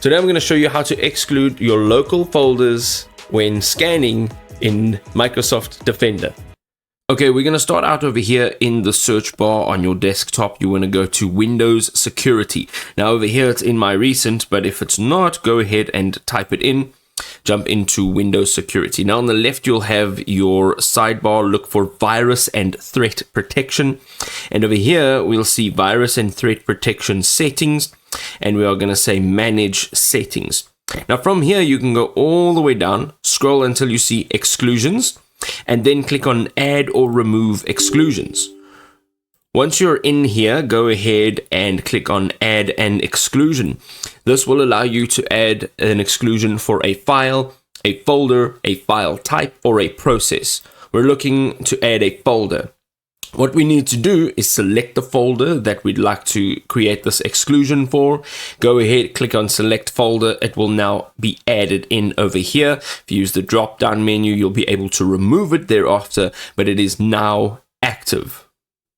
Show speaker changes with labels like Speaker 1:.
Speaker 1: Today I'm going to show you how to exclude your local folders when scanning in Microsoft Defender. Okay, we're going to start out over here in the search bar on your desktop. You want to go to Windows Security. Now over here it's in my recent, but if it's not, go ahead and type it in. Jump into Windows Security. Now on the left you'll have your sidebar. Look for virus and threat protection. And over here we'll see virus and threat protection settings. And we are going to say manage settings. Now from here you can go all the way down, scroll until you see exclusions, and then click on add or remove exclusions. Once you're in here, go ahead and click on add an exclusion. This will allow you to add an exclusion for a file, a folder, a file type, or a process. We're looking to add a folder. What we need to do is select the folder that we'd like to create this exclusion for. Go ahead, click on select folder. It will now be added in over here. If you use the drop down menu, you'll be able to remove it thereafter, but it is now active.